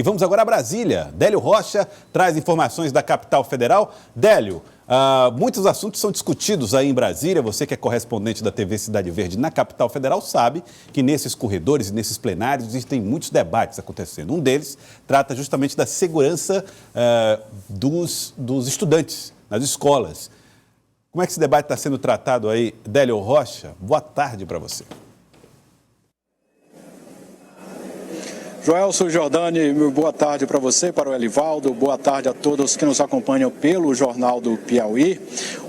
E vamos agora a Brasília. Délio Rocha traz informações da capital federal. Délio, muitos assuntos são discutidos aí em Brasília. Você que é correspondente da TV Cidade Verde na capital federal sabe que nesses corredores e nesses plenários existem muitos debates acontecendo. Um deles trata justamente da segurança dos estudantes nas escolas. Como é que esse debate está sendo tratado aí, Délio Rocha? Boa tarde para você. Joelson Jordani, boa tarde para você, para o Elivaldo, boa tarde a todos que nos acompanham pelo Jornal do Piauí.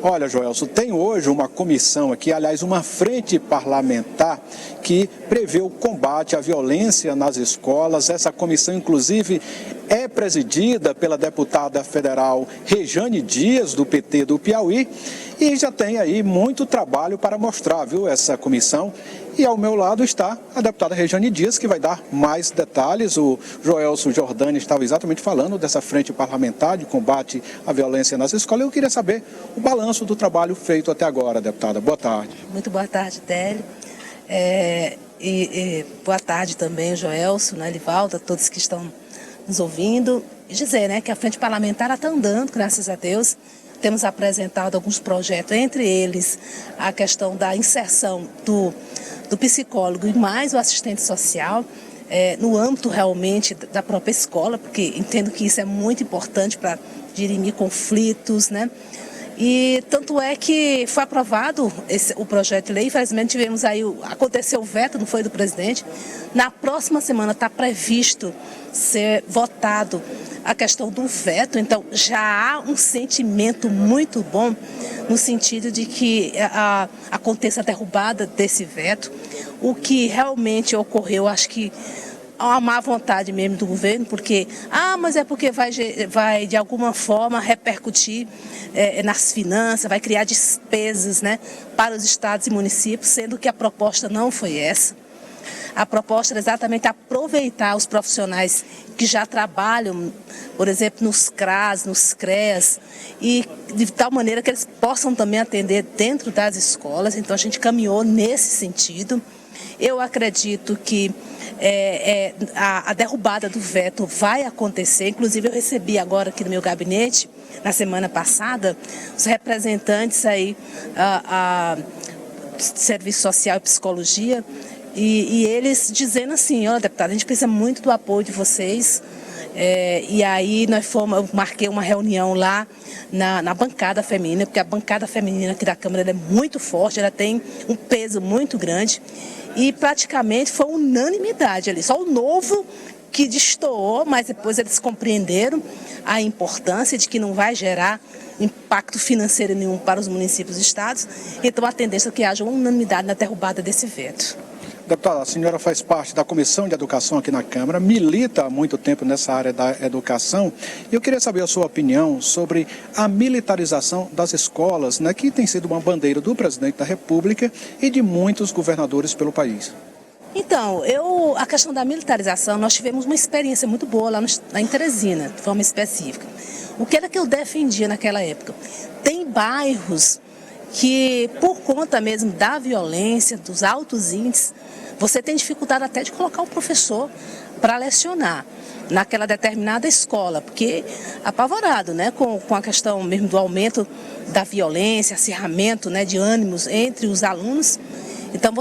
Olha, Joelson, tem hoje uma comissão aqui, aliás, uma frente parlamentar que prevê o combate à violência nas escolas. Essa comissão, inclusive, é presidida pela deputada federal Rejane Dias, do PT do Piauí, e já tem aí muito trabalho para mostrar, viu, essa comissão. E ao meu lado está a deputada Rejane Dias, que vai dar mais detalhes. O Joelson Jordani estava exatamente falando dessa frente parlamentar de combate à violência nas escolas. Eu queria saber o balanço do trabalho feito até agora, deputada. Boa tarde. Muito boa tarde, Délio. Boa tarde também, Joelson, né, Elivaldo, a todos que estão nos ouvindo. E dizer, né, que a frente parlamentar está andando, graças a Deus. Temos apresentado alguns projetos, entre eles a questão da inserção do psicólogo e mais o assistente social, no âmbito realmente da própria escola, porque entendo que isso é muito importante para dirimir conflitos, né? E tanto é que foi aprovado o projeto de lei, infelizmente tivemos aí, aconteceu o veto, não foi do presidente. Na próxima semana está previsto ser votado a questão do veto, então já há um sentimento muito bom no sentido de que aconteça a derrubada desse veto. O que realmente ocorreu, acho que há uma má vontade mesmo do governo, porque, mas é porque vai de alguma forma repercutir nas finanças, vai criar despesas, né, para os estados e municípios, sendo que a proposta não foi essa. A proposta era exatamente aproveitar os profissionais que já trabalham, por exemplo, nos CRAS, nos CREAS, e de tal maneira que eles possam também atender dentro das escolas. Então a gente caminhou nesse sentido. Eu acredito que a derrubada do veto vai acontecer. Inclusive eu recebi agora aqui no meu gabinete, na semana passada, os representantes aí, Serviço Social e Psicologia, e eles dizendo assim: olha, deputada, a gente precisa muito do apoio de vocês. E aí eu marquei uma reunião lá na bancada feminina, porque a bancada feminina aqui da Câmara ela é muito forte, ela tem um peso muito grande, e praticamente foi unanimidade ali, só o Novo que destoou, mas depois eles compreenderam a importância de que não vai gerar impacto financeiro nenhum para os municípios e estados, então a tendência é que haja uma unanimidade na derrubada desse veto. Deputada, a senhora faz parte da Comissão de Educação aqui na Câmara, milita há muito tempo nessa área da educação, e eu queria saber a sua opinião sobre a militarização das escolas, né, que tem sido uma bandeira do presidente da República e de muitos governadores pelo país. Então, a questão da militarização, nós tivemos uma experiência muito boa lá em Teresina, de forma específica. O que era que eu defendia naquela época? Tem bairros que, por conta mesmo da violência, dos altos índices, você tem dificuldade até de colocar um professor para lecionar naquela determinada escola, porque apavorado, né, com a questão mesmo do aumento da violência, acirramento, né, de ânimos entre os alunos. Então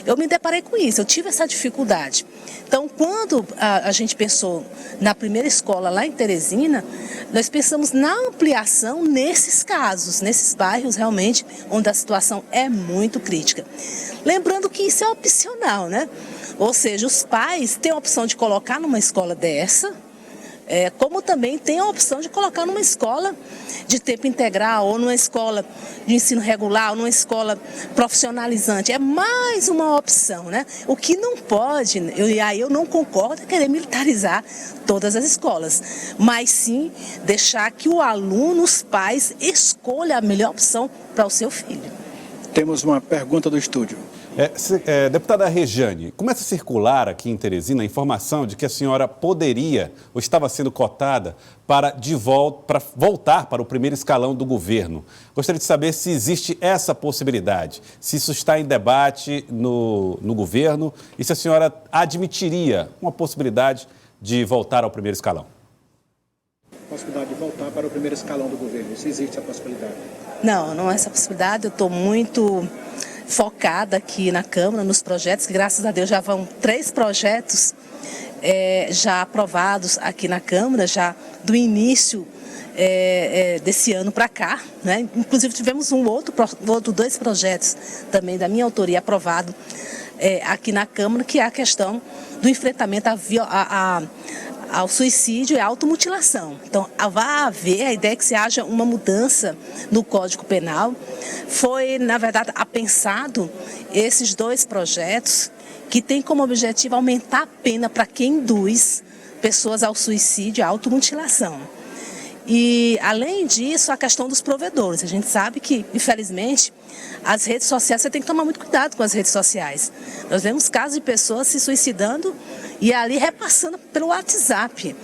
eu me deparei com isso, eu tive essa dificuldade. Então, quando a gente pensou na primeira escola lá em Teresina, nós pensamos na ampliação nesses casos, nesses bairros realmente onde a situação é muito crítica. Lembrando que isso é opcional, né? Ou seja, os pais têm a opção de colocar numa escola dessa, como também tem a opção de colocar numa escola de tempo integral, ou numa escola de ensino regular, ou numa escola profissionalizante. É mais uma opção, né? O que não pode, eu não concordo, é querer militarizar todas as escolas, mas sim deixar que o aluno, os pais, escolham a melhor opção para o seu filho. Temos uma pergunta do estúdio. Deputada Rejane, começa a circular aqui em Teresina a informação de que a senhora poderia, ou estava sendo cotada, para voltar para o primeiro escalão do governo. Gostaria de saber se existe essa possibilidade, se isso está em debate no governo e se a senhora admitiria uma possibilidade de voltar ao primeiro escalão? Possibilidade de voltar para o primeiro escalão do governo, se existe a possibilidade? Não é essa possibilidade. Eu estou muito focada aqui na Câmara, nos projetos, que graças a Deus já vão 3 projetos já aprovados aqui na Câmara, já do início desse ano para cá, né? Inclusive tivemos 2 projetos também da minha autoria aprovado aqui na Câmara, que é a questão do enfrentamento ao suicídio e à automutilação. Então, vai haver a ideia que se haja uma mudança no Código Penal. Foi, na verdade, apensado esses 2 projetos que têm como objetivo aumentar a pena para quem induz pessoas ao suicídio e à automutilação. E, além disso, a questão dos provedores. A gente sabe que, infelizmente, as redes sociais, você tem que tomar muito cuidado com as redes sociais. Nós vemos casos de pessoas se suicidando e ali repassando pelo WhatsApp.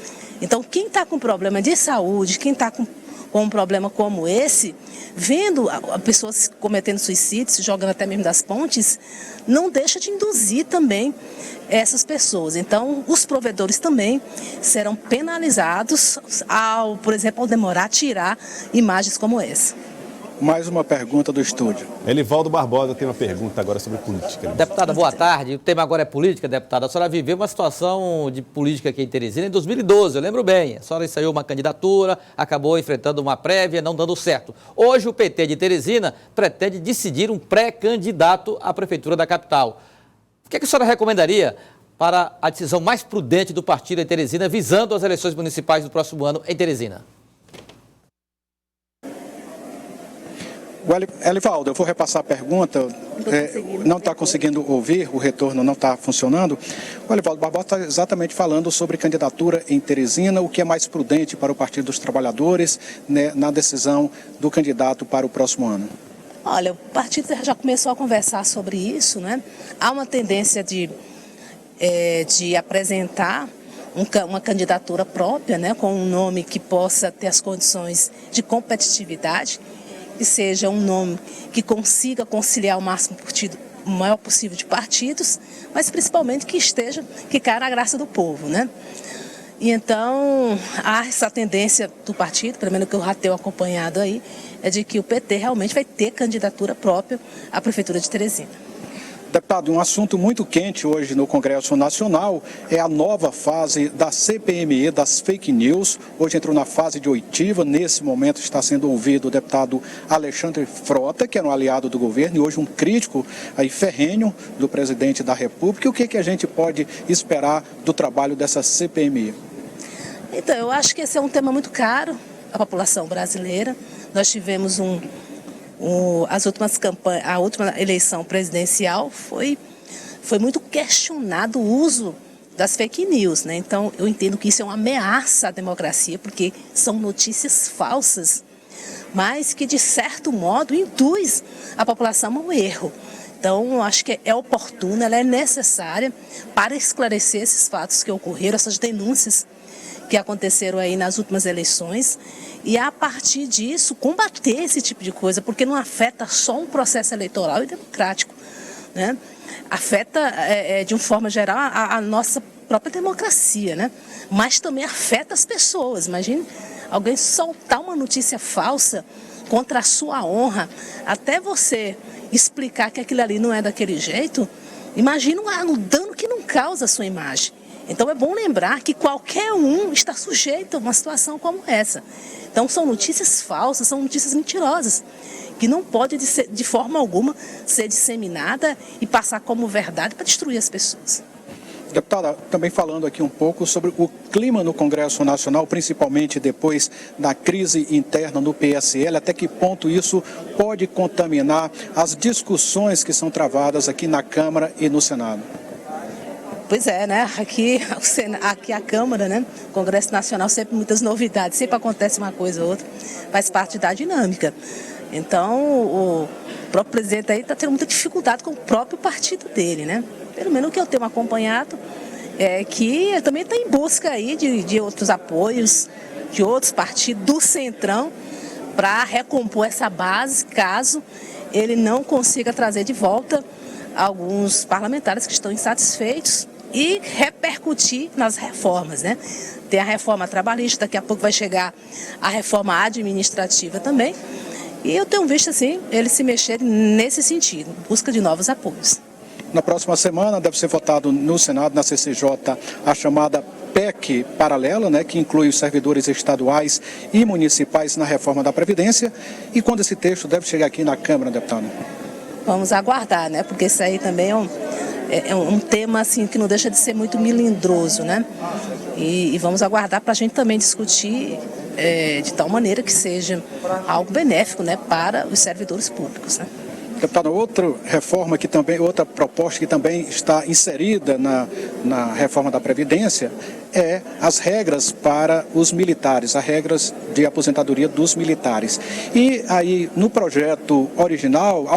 Então, quem está com problema de saúde, quem está com um problema como esse, vendo pessoas cometendo suicídio, se jogando até mesmo das pontes, não deixa de induzir também essas pessoas. Então, os provedores também serão penalizados por exemplo, ao demorar a tirar imagens como essa. Mais uma pergunta do estúdio. Elivaldo Barbosa tem uma pergunta agora sobre política. Deputada, boa tarde. O tema agora é política, deputada. A senhora viveu uma situação de política aqui em Teresina em 2012, eu lembro bem. A senhora ensaiou uma candidatura, acabou enfrentando uma prévia, não dando certo. Hoje o PT de Teresina pretende decidir um pré-candidato à prefeitura da capital. O que a senhora recomendaria para a decisão mais prudente do partido em Teresina, visando as eleições municipais do próximo ano em Teresina? Elivaldo, eu vou repassar a pergunta. Não está conseguindo ouvir, o retorno não está funcionando. O Elivaldo Barbosa está exatamente falando sobre candidatura em Teresina, o que é mais prudente para o Partido dos Trabalhadores, né, na decisão do candidato para o próximo ano. Olha, o partido já começou a conversar sobre isso, né? Há uma tendência de apresentar uma candidatura própria, né, com um nome que possa ter as condições de competitividade, que seja um nome que consiga conciliar o maior possível de partidos, mas principalmente que caia na graça do povo, né? E então, há essa tendência do partido, pelo menos que eu já tenho acompanhado aí, é de que o PT realmente vai ter candidatura própria à Prefeitura de Teresina. Deputado, um assunto muito quente hoje no Congresso Nacional é a nova fase da CPMI, das fake news. Hoje entrou na fase de oitiva, nesse momento está sendo ouvido o deputado Alexandre Frota, que era um aliado do governo e hoje um crítico aí ferrenho do presidente da República. E o que a gente pode esperar do trabalho dessa CPMI? Então, eu acho que esse é um tema muito caro à população brasileira. Nós tivemos a última eleição presidencial foi muito questionado o uso das fake news, né? Então, eu entendo que isso é uma ameaça à democracia, porque são notícias falsas, mas que, de certo modo, induz a população ao erro. Então, eu acho que é oportuna, ela é necessária para esclarecer esses fatos que ocorreram, essas denúncias que aconteceram aí nas últimas eleições, e a partir disso combater esse tipo de coisa, porque não afeta só um processo eleitoral e democrático, né? Afeta, de uma forma geral, a nossa própria democracia, né? Mas também afeta as pessoas. Imagine alguém soltar uma notícia falsa contra a sua honra, até você explicar que aquilo ali não é daquele jeito. Imagina o dano que não causa a sua imagem. Então é bom lembrar que qualquer um está sujeito a uma situação como essa. Então são notícias falsas, são notícias mentirosas, que não pode de forma alguma ser disseminada e passar como verdade para destruir as pessoas. Deputada, também falando aqui um pouco sobre o clima no Congresso Nacional, principalmente depois da crise interna no PSL, até que ponto isso pode contaminar as discussões que são travadas aqui na Câmara e no Senado? Pois é, né? Aqui a Câmara, né? O Congresso Nacional, sempre muitas novidades, sempre acontece uma coisa ou outra, faz parte da dinâmica. Então, o próprio presidente aí está tendo muita dificuldade com o próprio partido dele, né? Pelo menos o que eu tenho acompanhado é que ele também está em busca aí de outros apoios, de outros partidos do Centrão, para recompor essa base, caso ele não consiga trazer de volta alguns parlamentares que estão insatisfeitos e repercutir nas reformas, né? Tem a reforma trabalhista, daqui a pouco vai chegar a reforma administrativa também. E eu tenho visto, assim, eles se mexerem nesse sentido, em busca de novos apoios. Na próxima semana deve ser votado no Senado, na CCJ, a chamada PEC paralela, né, que inclui os servidores estaduais e municipais na reforma da Previdência. E quando esse texto deve chegar aqui na Câmara, deputado? Vamos aguardar, né? Porque isso aí também é um tema assim, que não deixa de ser muito melindroso, né? E vamos aguardar para a gente também discutir de tal maneira que seja algo benéfico, né, para os servidores públicos, né? Deputado, outra proposta que também está inserida na reforma da Previdência é as regras para os militares, as regras de aposentadoria dos militares. E aí, no projeto original,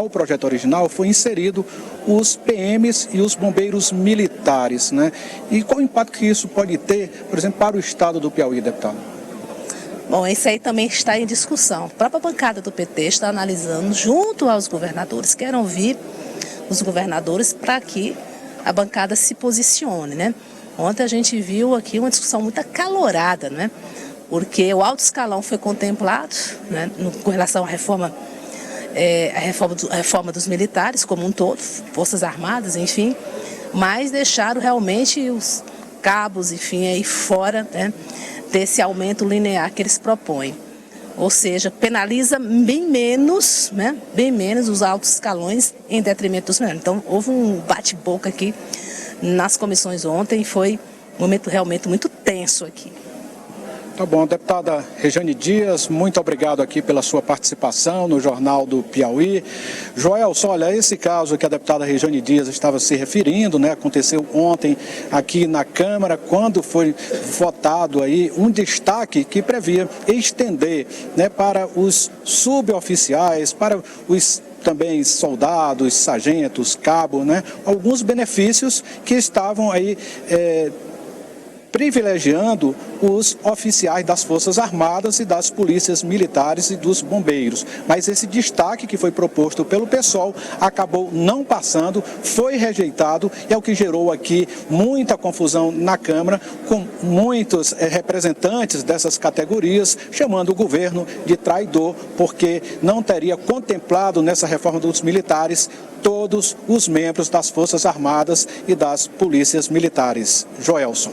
foi inserido os PMs e os bombeiros militares, né? E qual o impacto que isso pode ter, por exemplo, para o estado do Piauí, deputado? Bom, isso aí também está em discussão. A própria bancada do PT está analisando junto aos governadores. Querem ouvir os governadores para que a bancada se posicione, né? Ontem a gente viu aqui uma discussão muito acalorada, né? Porque o alto escalão foi contemplado, né, com relação à reforma dos militares como um todo, Forças Armadas, enfim, mas deixaram realmente os cabos, enfim, aí fora, né, desse aumento linear que eles propõem. Ou seja, penaliza bem menos, né, bem menos os altos escalões em detrimento dos menores. Então, houve um bate-boca aqui nas comissões ontem, foi um momento realmente muito tenso aqui. Tá bom, deputada Rejane Dias, muito obrigado aqui pela sua participação no Jornal do Piauí. Joelson, olha, esse caso que a deputada Rejane Dias estava se referindo, né, aconteceu ontem aqui na Câmara, quando foi votado aí um destaque que previa estender, né, para os suboficiais, para os também soldados, sargentos, cabo, né, alguns benefícios que estavam aí privilegiando os oficiais das Forças Armadas e das polícias militares e dos bombeiros. Mas esse destaque que foi proposto pelo PSOL acabou não passando, foi rejeitado e é o que gerou aqui muita confusão na Câmara, com muitos representantes dessas categorias chamando o governo de traidor, porque não teria contemplado nessa reforma dos militares todos os membros das Forças Armadas e das polícias militares. Joelson.